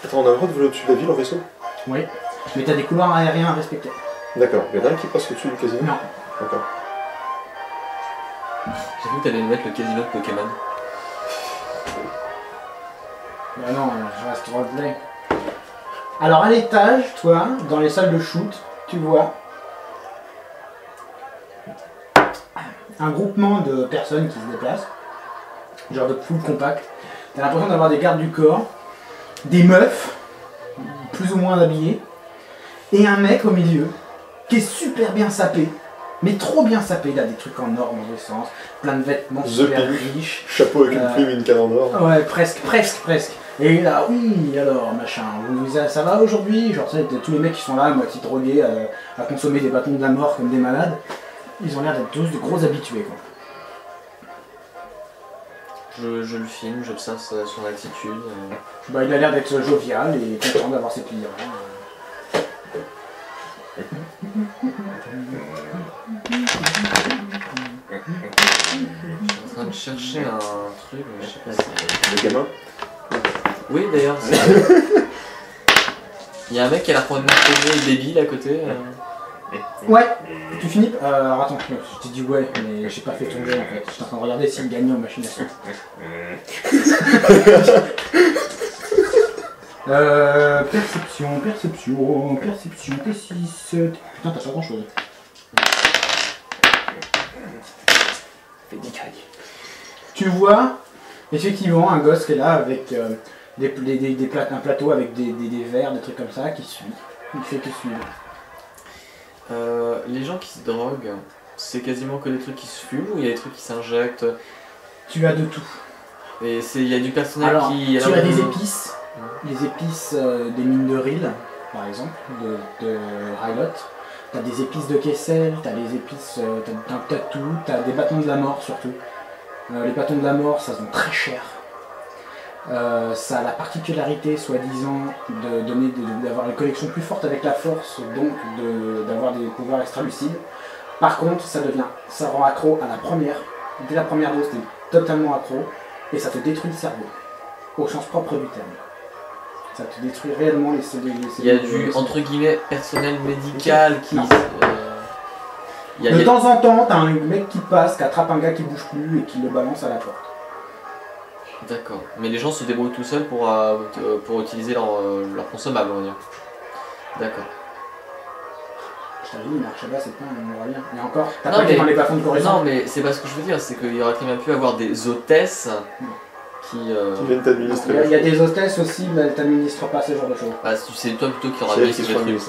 Attends, on a le droit de voler au-dessus de la ville en vaisseau? Oui. Mais t'as des couloirs aériens à respecter. D'accord. Il y en a un qui passe au-dessus du casino? Non. D'accord. J'ai cru que t'allais mettre le casino de Pokémon. Bah non, je reste roleplay. Alors à l'étage, toi, dans les salles de shoot, tu vois un groupement de personnes qui se déplacent, genre de full compact. T'as l'impression d'avoir des gardes du corps, des meufs, plus ou moins habillées, et un mec au milieu, qui est super bien sapé, mais trop bien sapé, il a des trucs en or dans le sens, plein de vêtements super riches. Chapeau avec une plume et une canne en or. Ouais, presque. Et là, oui, alors, machin, ça va aujourd'hui? Genre, tu sais, tous les mecs qui sont là, à moitié drogués, à consommer des bâtons de la mort comme des malades, ils ont l'air d'être tous de gros habitués, quoi. Je le filme, j'observe son attitude. Bah, il a l'air d'être jovial et content d'avoir ses clients. Je suis en train de chercher un truc, mais je sais pas si... Le gamin? Oui, d'ailleurs, c'est... Il y a un mec qui a l'air pour une et débile à côté. Ouais, tu finis? Alors attends, je t'ai dit ouais, mais j'ai pas fait ton jeu en fait. J'étais en train de regarder s'il gagnait en machination. Perception, T6. Putain, t'as pas grand chose. Fait des craques. Tu vois, effectivement, un gosse qui est là avec un plateau avec des verres, des trucs comme ça, qui suit. Il fait que suivre. Les gens qui se droguent, c'est quasiment que des trucs qui se fument ou il y a des trucs qui s'injectent? Tu as de tout. Et il y a du personnel Alors, qui... tu as des épices, les épices des mines de Ril, par exemple, de Rylot. Tu as des épices de Kessel, tu as des épices, t'as tout, tu as des bâtons de la mort surtout. Les bâtons de la mort, ça se vend très cher. Ça a la particularité, soi-disant, d'avoir une connexion plus forte avec la force, donc d'avoir des pouvoirs extra-lucides. Par contre, ça rend accro à la première. Dès la première dose, t'es totalement accro, et ça te détruit le cerveau, au sens propre du terme. Ça te détruit réellement les cellules. Il y a du, entre guillemets, personnel médical qui... De temps en temps, t'as un mec qui passe, qui attrape un gars qui bouge plus, et qui le balance à la porte. D'accord. Mais les gens se débrouillent tout seuls pour utiliser leur consommable, on va dire. D'accord. Je t'avais dit, Marchaba, c'est pas un moral. Et encore, t'as Non, pas été dans les bas-fonds de Coruscant. Non, mais c'est pas ce que je veux dire, c'est qu'il y aurait très bien pu avoir des hôtesses qui viennent t'administrer. Il y a des hôtesses aussi, mais elles t'administrent pas ce genre de choses. Bah, c'est toi plutôt qui auras mis ces trucs.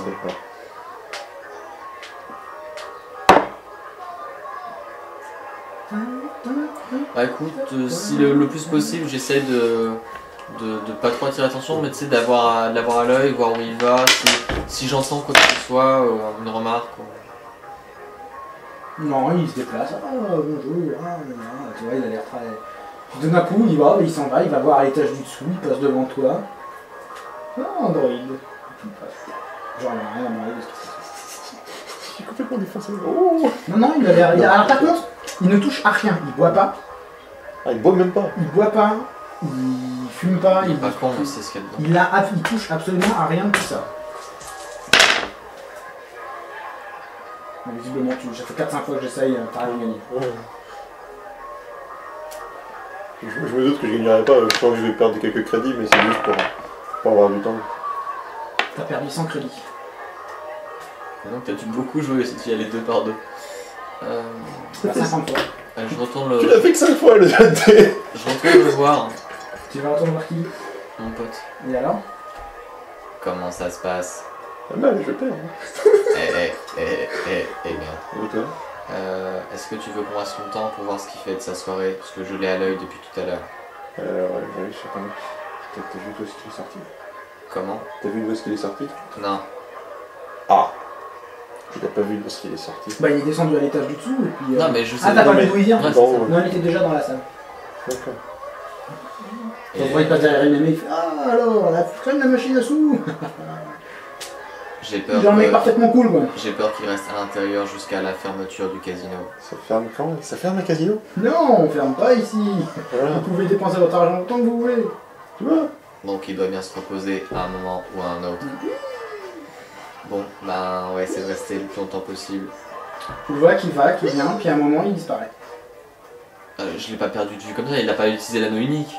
Bah écoute, si le plus possible, j'essaie de pas trop attirer l'attention, mais tu sais, l'avoir à l'œil, voir où il va, si j'entends quoi que ce soit, une remarque. Non, il se déplace. Ah, bonjour, tu vois, il a l'air très... Puis d'un coup, il va, il s'en va, il va voir à l'étage du dessous, il passe devant toi. Ah, Android. Tu passes. Genre, il n'y a rien à Android. Je suis complètement défoncé. Oh. Non, il a l'air... Alors par contre, il ne touche à rien, il boit pas. Ah, il boit même pas. Il boit pas, il fume pas, il est pas con, mais c'est ce qu'il y a dedans. Il touche absolument à rien de tout ça. Mais visiblement, ça fait 4-5 fois que j'essaye, t'as rien gagné. Ouais. Je me doute que je gagnerai pas, je pense que je vais perdre quelques crédits, mais c'est juste pour avoir du temps. T'as perdu 100 crédits. Et donc t'as dû beaucoup jouer si tu y allais 2 par 2. T'as 50 fois. Je retourne le... Tu l'as fait que 5 fois le dé. Je retourne le voir. Tu vas retourner voir qui? Mon pote. Et alors? Comment ça se passe? Pas mal, je perds. Merde. Et toi? Est-ce que tu veux qu'on reste longtemps pour voir ce qu'il fait de sa soirée? Parce que je l'ai à l'œil depuis tout à l'heure. Ouais, je sais pas. T'as vu où est-ce qu'il est sorti? Comment? T'as vu où est-ce qu'il est sorti? Non. Ah! Tu l'as pas vu où est-ce qu'il est sorti? Bah il est descendu à l'étage du dessous et puis... Non mais je sais... Ah t'as pas vu d'où il vient? Ouais, non, il était déjà dans la salle. D'accord. On voit il passe derrière une il fait ah alors, la crème de la machine à sous. J'ai peur. J'ai un mec parfaitement cool quoi. J'ai peur qu'il reste à l'intérieur jusqu'à la fermeture du casino. Ça ferme quand? Ça ferme le casino? Non, on ferme pas ici. Voilà. Vous pouvez dépenser votre argent autant que vous voulez. Tu vois? Donc il doit bien se reposer à un moment ou à un autre. Bon, ben ouais, c'est de rester le plus longtemps possible. Tu le vois qui va, qui vient, puis à un moment il disparaît. Je l'ai pas perdu de vue comme ça, il a pas utilisé l'anneau unique.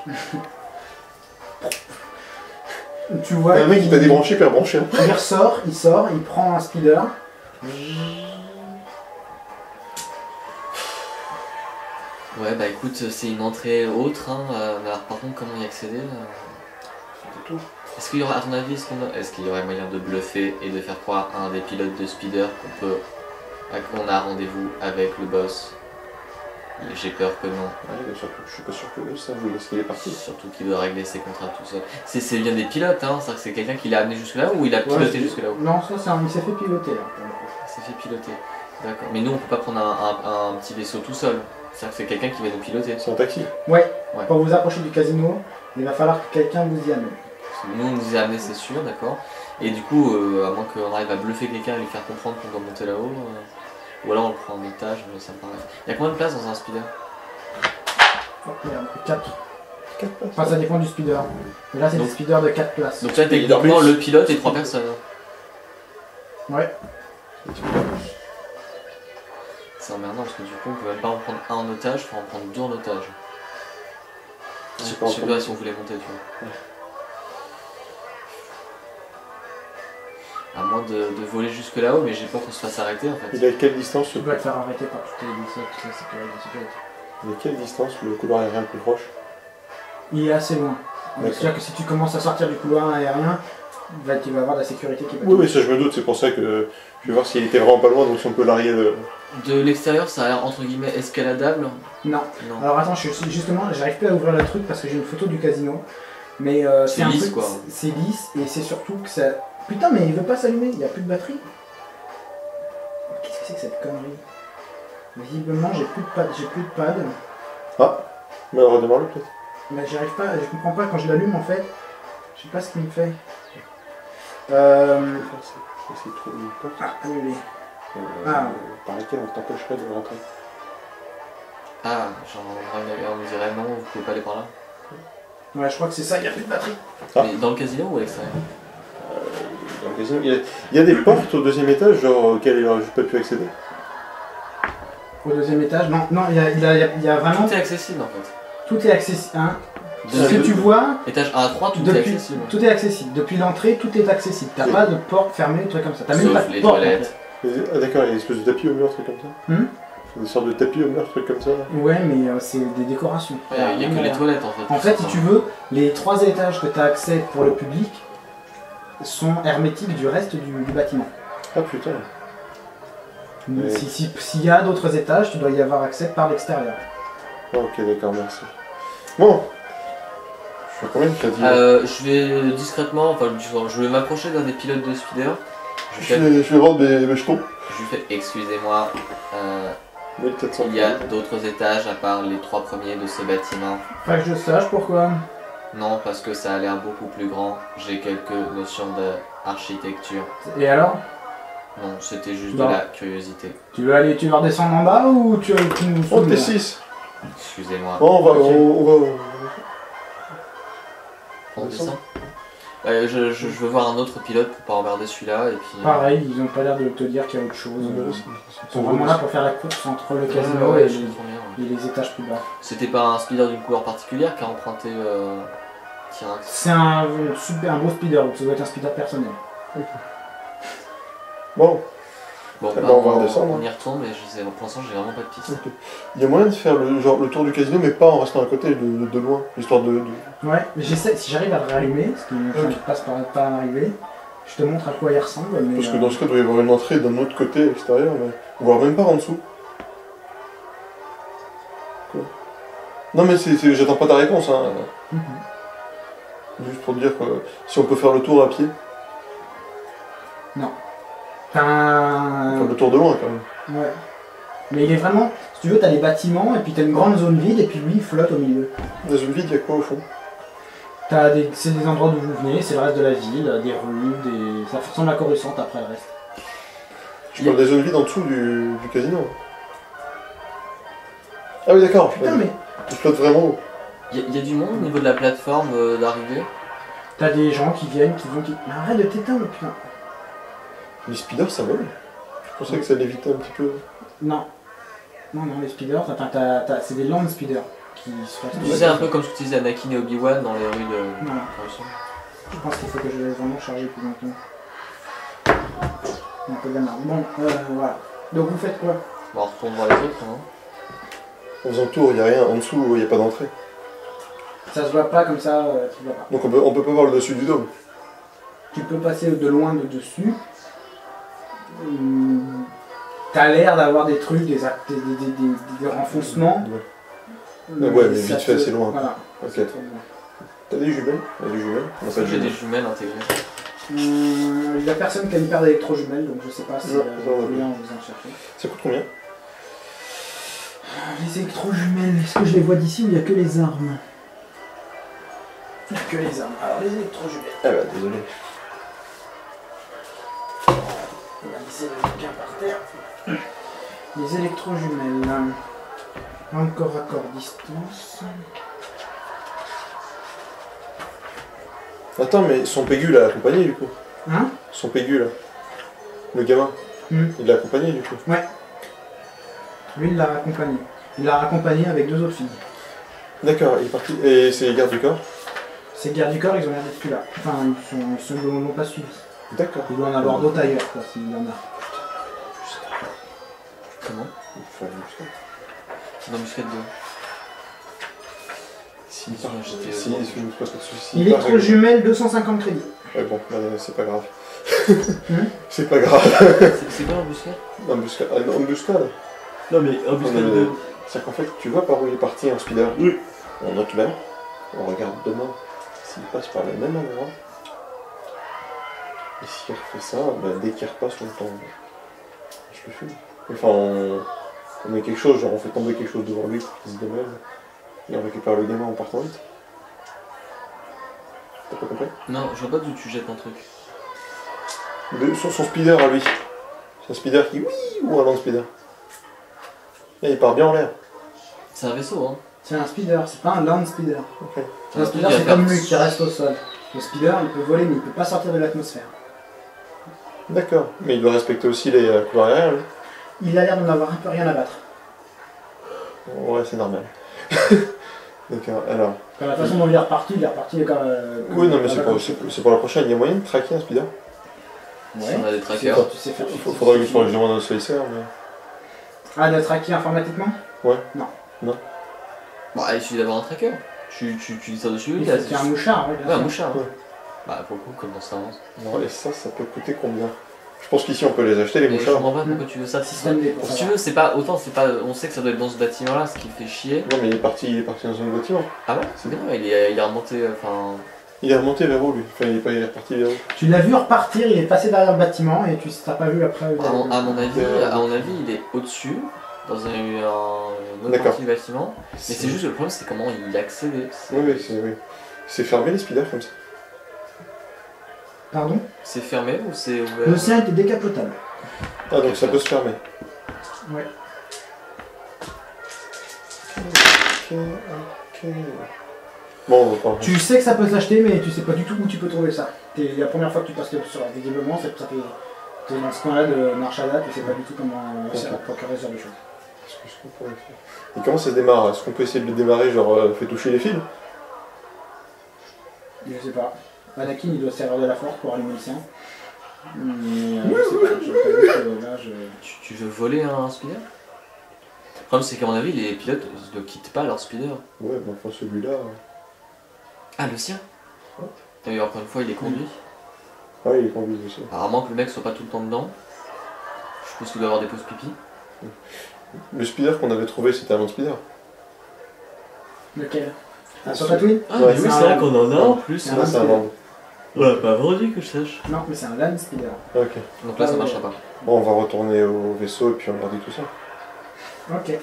Tu vois Un mec qui t'a débranché, puis rebranché. il ressort, il prend un speeder. Ouais, bah écoute, c'est une entrée autre, hein. Mais alors par contre, comment y accéder C'est tout. Est-ce qu'il y aurait, à ton avis, est-ce qu'il y aurait moyen de bluffer et de faire croire à un des pilotes de speeder qu'on a rendez-vous avec le boss? J'ai peur que non. Ouais, mais surtout, je suis pas sûr que ça joue, parce qu'il est parti. Surtout qu'il doit régler ses contrats tout seul. C'est bien des pilotes, hein. C'est-à-dire que c'est quelqu'un qui l'a amené jusque là ou il a piloté jusque là-haut? Non, ça c'est il s'est fait piloter là. Pour le coup. Il s'est fait piloter. D'accord. Mais nous, on peut pas prendre un petit vaisseau tout seul. C'est-à-dire que c'est quelqu'un qui va nous piloter. C'est un taxi. Ouais. Ouais. Pour vous approcher du casino, il va falloir que quelqu'un vous y amène. Nous, on nous y a amené, c'est sûr, d'accord. Et du coup, à moins qu'on arrive à bluffer quelqu'un et lui faire comprendre qu'on doit monter là-haut, ou alors on le prend en otage, ça me paraît. Il y a combien de places dans un speeder? Oh merde, 4. 4 places. Enfin, ça dépend du speeder. Mais là, c'est des Donc- speeders de 4 places. Donc là, techniquement, le pilote et 3 personnes. Ouais. C'est emmerdant parce que du coup, on peut même pas en prendre un en otage, il faut en prendre 2 en otage. Je sais pas si on voulait monter, tu vois. À moins de voler jusque là-haut, mais j'ai peur qu'on se fasse arrêter en fait. Il est à quelle distance Tu dois te faire arrêter par toutes les sécurité. Il est à quelle distance le couloir aérien le plus proche? Il est assez loin. D'accord. C'est-à-dire que si tu commences à sortir du couloir aérien, tu vas avoir de la sécurité qui va Oui, oui, ça je me doute, c'est pour ça que je vais voir s'il était vraiment pas loin, donc si on peut larguer le... De l'extérieur, ça a l'air entre guillemets escaladable. Non. Non. Alors attends, justement, j'arrive plus à ouvrir le truc parce que j'ai une photo du casino. Mais C'est un lisse, truc, quoi. c'est lisse et c'est surtout que ça... Putain, mais il veut pas s'allumer, il n'y a plus de batterie. Qu'est-ce que c'est que cette connerie? Visiblement, j'ai plus de pad. Ah, mais redémarre-le peut-être. Mais j'arrive pas, je comprends pas quand je l'allume en fait. Je sais pas ce qu'il me fait. C'est essayer de trouver une porte Annulé. par laquelle on t'empêcherait de rentrer. Ah, genre on me dirait non, vous pouvez pas aller par là. Ouais, je crois que c'est ça, il n'y a plus de batterie. Ah. Mais dans le casino ou à l'extérieur? Dans le casino, il y a des portes au deuxième étage, genre auxquelles il aurait juste pas pu accéder. Au deuxième étage, non, il y a vraiment... Tout est accessible en fait. Tout est accessible. Hein. De- Ce que tu vois, Étage 1 à 3, tout est depuis, accessible. tout est accessible. Depuis l'entrée, tout est accessible. T'as pas de porte fermée, des trucs comme ça. T'as même Sauf pas de les porte. toilettes. Ah d'accord, il y a une espèce de tapis au mur, truc comme ça. Des sortes de tapis au mur, truc comme ça. Ouais, mais c'est des décorations. Il y a que les toilettes en fait. En fait, si tu veux, les 3 étages que tu as accès pour le public sont hermétiques du reste du bâtiment. Ah putain. Ouais. S'il y a d'autres étages, tu dois y avoir accès par l'extérieur. Ah, ok, d'accord, merci. Bon. Je fais combien de crédits Je vais discrètement, enfin je vais m'approcher d'un des pilotes de speeder. je vais rendre mes jetons. Je lui fais excusez-moi, 1400. il y a d'autres étages à part les 3 premiers de ce bâtiment. Pas que je sache pourquoi. Non, parce que ça a l'air beaucoup plus grand. J'ai quelques notions d'architecture. Et alors? Non, c'était juste Non. de la curiosité. Tu veux redescendre en bas ou tu nous Oh, saoules, t'es là 6. Excusez-moi. Bon, on va... On descend. Je veux voir un autre pilote pour pas emmerder celui-là et puis. Pareil, ils ont pas l'air de te dire qu'il y a autre chose. Ils sont vraiment là pour faire la course entre le casino Ouais, et, je comprends bien, ouais. et les étages plus bas. C'était pas un speeder d'une couleur particulière qui a emprunté Tyrax. C'est un beau speeder, donc ça doit être un speeder personnel. Bon, Bon, bah, on va redescendre. on y retourne, mais je sais, pour l'instant j'ai vraiment pas de piste. ok. Il y a moyen de faire le tour du casino, mais pas en restant à côté, de loin, histoire de... Ouais, mais j'essaie, si j'arrive à le rallumer, ce qui passe par pas arriver, je te montre à quoi il ressemble. Mais Parce que dans ce cas, il doit y avoir une entrée d'un autre côté, à l'extérieur, mais... voire même pas en dessous. Quoi? Non mais j'attends pas ta réponse, hein. Juste pour te dire que si on peut faire le tour à pied, T'as faire le tour de loin quand même. Ouais. Mais il est vraiment, si tu veux, t'as les bâtiments et puis t'as une grande zone vide et puis lui il flotte au milieu. Dans une ville, il y a quoi au fond? C'est des endroits d'où vous venez, c'est le reste de la ville, des rues, ça ressemble à Coruscant après le reste. Je parle des zones vides en dessous du casino. Ah oui d'accord, Putain mais, il flotte vraiment haut. Y a du monde au niveau de la plateforme d'arrivée? T'as des gens qui viennent, qui vont, qui... Mais arrête de t'éteindre, putain. Les speeders, ça vole. Je pensais que ça l'évitait un petit peu. Non. Non, les speeders, c'est des land speeders qui se fassent. Tu sais, un peu comme ce qu'utilisaient Anakin et Obi-Wan dans les rues de... Voilà. Je pense qu'il faut que je laisse vraiment charger plus longtemps. Un peu de la merde. Bon, voilà. Donc vous faites quoi? Bon, on retourne voir les autres, non? En faisant le tour, il n'y a rien. En dessous, il n'y a pas d'entrée. Ça se voit pas comme ça, tu vois pas. Donc on peut pas voir le dessus du dôme. Tu peux passer de loin de dessus. T'as l'air d'avoir des trucs, des renfoncements. Ouais, mais vite fait, c'est loin. Voilà. Ok. T'as des jumelles? Il y a des jumelles? On a pas de J'ai des jumelles. jumelles intégrées. Il y a personne qui a une paire d'électrojumelles, donc je sais pas si Non, vous voulez en chercher. Ça coûte combien? Les électrojumelles, est-ce que je les vois d'ici ou il n'y a que les armes? Il n'y a que les armes. Alors les électrojumelles. Ah bah désolé. On va laisser le bouquin par terre. Les électrojumelles. Un corps à corps distance. Attends, mais son Pégu l'a accompagné du coup. Hein? Son Pégu là. Le gamin. Il l'a accompagné du coup. Ouais. Lui il l'a accompagné. Il l'a accompagné avec 2 autres filles. D'accord, il est parti. Et c'est les gardes du corps? Ces gardes du corps, ils ont l'air d'être plus là. Enfin, ils ne l'ont pas suivi. D'accord. Il doit en avoir d'autres ailleurs, quoi, s'il y en a. Comment? Il faut une embuscade. C'est une embuscade de... Si je ne pas de soucis. Électrojumelles, 250 crédits. Ouais, bon, c'est pas grave. C'est pas grave. C'est quoi l'embuscade? Embuscade. Ah, non, embuscade. Non mais embuscade de... C'est qu'en fait, tu vois par où il est parti en speeder? Oui. On note là. On regarde demain s'il passe par le même endroit. Et s'il refait ça, bah, dès qu'il repasse longtemps, je le fume. Enfin, on met quelque chose, genre on fait tomber quelque chose devant lui pour qu'il se démêle. Et on récupère le gamin en partant vite. T'as pas compris? Non, je vois pas d'où tu jettes un truc. Son speeder à lui. C'est un speeder qui... Oui, ou un land speeder. Et il part bien en l'air. C'est un vaisseau, hein. C'est un speeder, c'est pas un land speeder. Ok. Un speeder, c'est comme lui qui reste au sol. Le speeder, il peut voler, mais il peut pas sortir de l'atmosphère. D'accord. Mais il doit respecter aussi les couloirs aériens, lui. Il a l'air d'en avoir un peu rien à battre. Ouais, c'est normal. D'accord, alors... Quand la façon dont il est reparti comme... Oui, non, mais c'est pour la prochaine. Il y a moyen de traquer un speeder? Si on a des trackers. Tu sais faire. Il faudrait que je sois demande un slicer, mais... Ah, de traquer informatiquement? Ouais. Bah, il suffit d'avoir un tracker. Tu dis ça dessus, Il faut un mouchard, ouais. Ouais, un mouchard. Ouais. Bah, pour le coup, comme dans Star Wars. Non, et ça peut coûter combien? Je pense qu'ici on peut les acheter, les Mais je mouchards. comprends pas pourquoi tu veux ça. Système D. Si tu veux, c'est pas. Autant, c'est pas. On sait que ça doit être dans ce bâtiment-là, ce qui fait chier. Non, mais il est parti dans un bâtiment. Ah ouais? C'est bien, il est remonté. Enfin. Il est remonté vers où, lui? Enfin, il est reparti vers où? Tu l'as vu repartir, il est passé derrière le bâtiment et tu t'as pas vu après. À mon avis, il est au-dessus, dans une autre partie du bâtiment. Mais c'est juste que le problème, c'est comment il y accédait. Oui. C'est fermé les speeders comme ça? Pardon? C'est fermé ou c'est ouvert? L'océan était décapotable. Ah, donc ça peut se fermer. Ouais. Ok. Bon, on va pas. Tu sais que ça peut s'acheter, mais tu sais pas du tout où tu peux trouver ça. C'est la première fois que tu passes sur visiblement, ça fait. T'es dans ce coin-là de Marchalat, tu sais pas du tout comment réussir à procurer ce genre de choses. Qu'est-ce qu'on pourrait faire? Et comment ça se démarre? Est-ce qu'on peut essayer de le démarrer, genre, fait toucher les fils? Je sais pas. Anakin, il doit se servir de la force pour allumer le sien. Mais je sais pas, je t'avoue que là, Tu veux voler un speeder? Le problème, c'est qu'à mon avis, les pilotes ne quittent pas leur speeder. Ouais, mais enfin celui-là... Ah, le sien? Et encore une fois, il est conduit. Ah oui, il est conduit aussi. Apparemment que le mec soit pas tout le temps dedans. Je suppose qu'il doit avoir des pauses pipi. Le speeder qu'on avait trouvé, c'était un autre speeder. Lequel? Ah, sur Tatooine? Ah, Ouais, mais oui, c'est c'est un- vrai qu'on en a en plus. c'est un- Là, c'est un land. Ouais, pas vendu que je sache. Non, mais c'est un land speeder. Ok. Donc là, ça Ah, marchera ouais. pas. Bon, on va retourner au vaisseau et puis on regarde tout ça. Ok.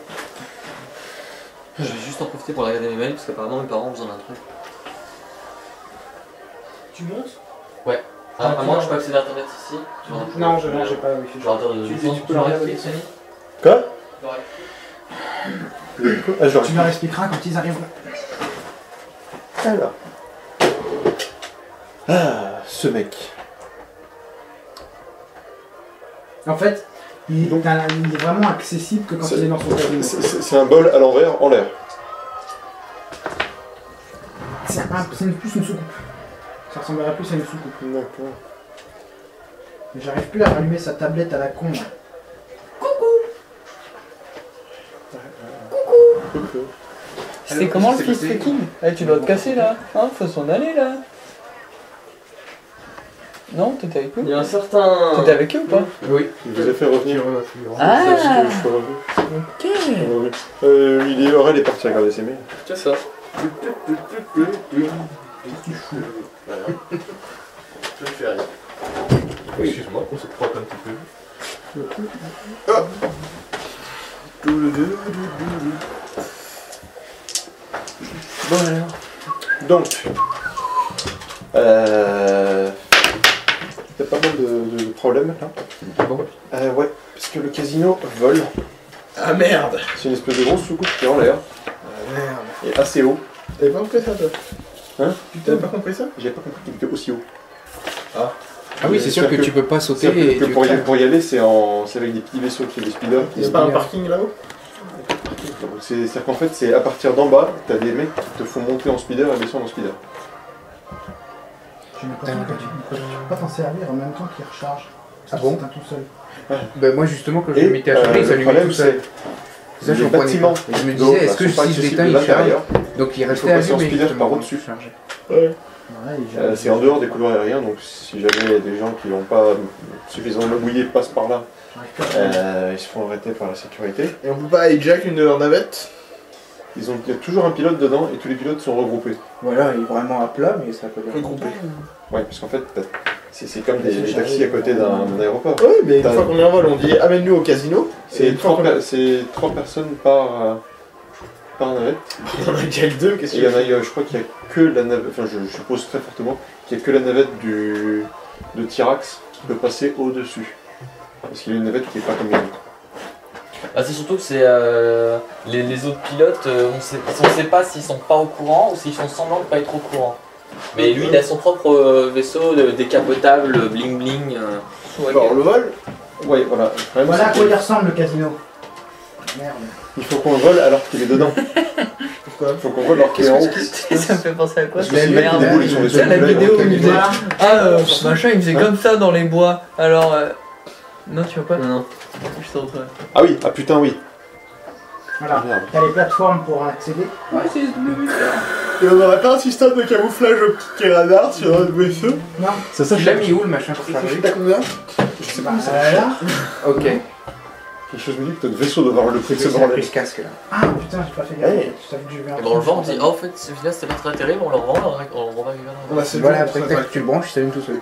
Je vais juste en profiter pour regarder mes mails parce qu'apparemment mes parents ont besoin d'un truc. Tu montes? Ah, à moins que je peux accéder à internet ici. Non, j'ai pas wifi. Tu peux leur regarder. Quoi? Ah, genre... Tu leur expliqueras quand ils arriveront. Alors. Ah, ce mec. En fait, il est vraiment accessible que quand il est dans son casino. C'est un bol à l'envers, en l'air. C'est plus une soucoupe. Ça ressemblerait plus à une soucoupe. D'accord. Mais j'arrive plus à rallumer sa tablette à la con. Là. C'était comment le fils freaking? Eh, tu dois te casser là, hein, faut s'en aller là. Non, t'étais avec eux? Il y a un certain... T'étais avec eux ou pas? Oui. Il vous a fait revenir. Ah. Parce que je suis revenu. Ok. Aurel est parti regarder ses mails. C'est ça. Voilà. Je ne fais rien. Excuse-moi, on se frotte un petit peu. Bon alors. Donc. Il y a pas mal de problèmes là. Bon. Ouais, parce que le casino vole. Ah merde. C'est une espèce de grosse soucoupe qui est en l'air. Ah merde. Et assez haut. T'avais pas compris ça toi? Hein? Tu t'avais pas compris ça? J'avais pas compris qu'il était aussi haut. Ah oui, c'est sûr que tu peux pas sauter et que tu pour y aller, c'est avec des petits vaisseaux qui sont des speeders. Il y a pas un parking là-haut? C'est-à-dire qu'en fait, c'est à partir d'en bas, t'as des mecs qui te font monter en speeder et descendre en speeder. J'ai l'impression que tu peux pas t'en servir en même temps qu'il recharge. Ah bon? C'est un tout seul. Ben moi justement quand je Et le mettais à charger, il le s'allumait problème, tout seul. c'est Ça je les comprenais bâtiments pas. Et je me d'eau, disais, est-ce que sont pas si je l'éteins, accessibles il charge? l'intérieur. Donc il Il faut restait passer en allumé speeder justement. par au-dessus. chargé. Ouais. Ouais, C'est en dehors des couloirs aériens, donc si jamais des gens qui n'ont pas suffisamment mouillé passent par là, ils se font arrêter par la sécurité. Et on peut pas hijack une de leurs navettes? Il y a toujours un pilote dedans et tous les pilotes sont regroupés. Voilà, il est vraiment à plat, mais ça peut dire. Regroupés. Ouais, parce qu'en fait, c'est comme des taxis à côté d'un aéroport. Ouais, mais une T'as- fois qu'on est en vol, on dit amène-nous au casino. C'est Et une fois qu'on a... 3 personnes par navette. On a déjà que deux, qu'est-ce Et que il y en a, je crois qu'il n'y a que la navette, enfin je suppose très fortement qu'il n'y a que la navette de Tyrax qui peut passer au-dessus. Parce qu'il y a une navette qui n'est pas comme les autres. Ah, c'est surtout que c'est les autres pilotes, on sait pas s'ils sont pas au courant ou s'ils font semblant de pas être au courant. Mais lui, il a son propre vaisseau décapotable, bling bling. Alors, le vol, Ouais, voilà. Le problème, Voilà à c'est quoi que il ressemble le casino. Merde. il faut qu'on vole alors qu'il est dedans. pourquoi? Il faut qu'on vole alors qu'il est en haut. Ça me fait penser à quoi? Parce que si les mecs, ils déboulent, ils sont des C'est la secondaires, vidéo où donc, il ils disait volent. Voilà. machin, il faisait Hein comme ça dans les bois. Alors. Non, tu vois pas? Non. Je suis en train. Ah oui, ah putain, oui. Voilà. Merde. T'as les plateformes pour accéder. Ouais, c'est SW. Et on n'aurait pas un système de camouflage optique et radar sur notre vaisseau? Non. Ça, Tu l'as mis où le machin pour charger? T'as combien? Je sais pas. Voilà. Ok. Quelque chose me dit que notre vaisseau doit avoir le prix de ce J'ai bordel. pris ce casque là. Ah putain, j'ai pas fait gaffe. Hey. Je t'avoue que j'ai vu un Et bon, on le truc. vend, on dit, oh, en fait, celui-là c'était pas très terrible, on le revend, on le revend avec On a c'est Voilà, bon, après ça tac, va. tu le branches, il s'allume tout seul.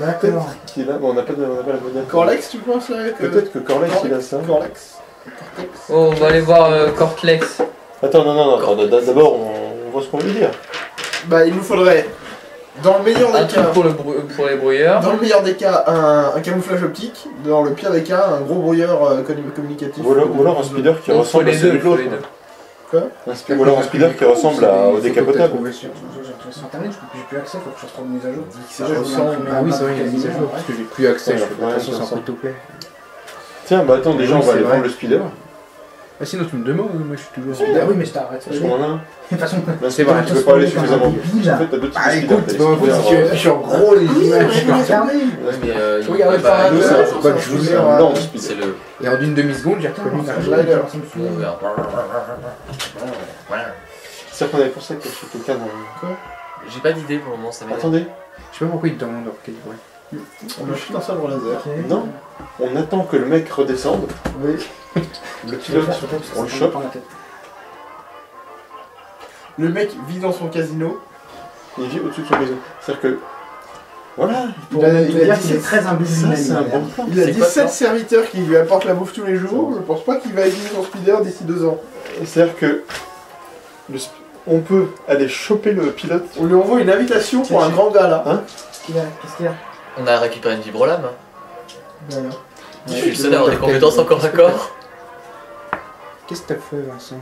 D'accord. Qui est là, mais on n'a pas la monnaie. Corlex, tu penses là que... Peut-être que Corlex il a ça. Corlex. Oh, on va aller voir Cortlex. Attends, non, d'abord on voit ce qu'on veut dire. Bah, il nous faudrait, dans le meilleur Un des cas, truc pour les brouilleurs. dans le meilleur des cas, un camouflage optique. Dans le pire des cas, un gros brouilleur communicatif. Ou alors un speeder qui Il faut ressemble à les celui deux, de il faut l'autre. les deux. Ou alors un speeder qui ressemble au décapotable. J'ai retrouvé sur internet, j'ai plus accès, faut que je retrouve une mise à jour. Ça Déjà, je voulais ressemble- imprimer Ah un oui, map c'est vrai, du il y a une mise à casino, jour parce que j'ai plus accès. Ouais, Je fais de ouais, toute façon, ça c'est un free-to-play. Tiens, bah attends, déjà on Oui, va c'est aller vrai. prendre le speeder. Ah sinon tu me demandes, moi je suis toujours. Bah oui, mais je t'arrête. Parce qu'on en a un. De toute façon, Là, C'est vrai, tu peux pas aller suffisamment vite. Débile. En fait, t'as deux types de Ah speeder. écoute, T'as les bon, speeders, je suis en gros les images. Je peux regarder. Ouais, mais Je regarde il va pas, pas- Nous, ouais, c'est ouais, pas ouais, que je vous ouais, ai un ouais. lent C'est speeder. le. Et en une demi-seconde, j'ai reconnu Putain, ma ça Slider. me saoule. C'est-à-dire qu'on avait pensé à cacher quelqu'un dans. J'ai pas d'idée pour le moment, ça m'énerve. Attendez, Je sais pas pourquoi il te demande quel bruit. On lui chute un sabre laser. Ok. Non. on attend que le mec redescende. Oui. Le pilote, on le chope. Le mec vit dans son casino. Il vit au-dessus de son maison. C'est-à-dire que. Voilà. Il a Il dire 17 qu'il est très imbu Ça, lui-même. c'est un il a bon l'air. plan. Il a C'est quoi, 17 ça serviteurs qui lui apportent la bouffe tous les jours. Je pense pas qu'il va aiguiller son speeder d'ici 2 ans. C'est-à-dire que. On peut aller choper le pilote. On lui envoie une invitation pour un grand gala. Qu'est-ce qu'il y a Qu'est-ce qu'il y a On a récupéré une vibrolame. Voilà. Je suis le seul à avoir des compétences encore à corps. Qu'est-ce que t'as fait, Vincent?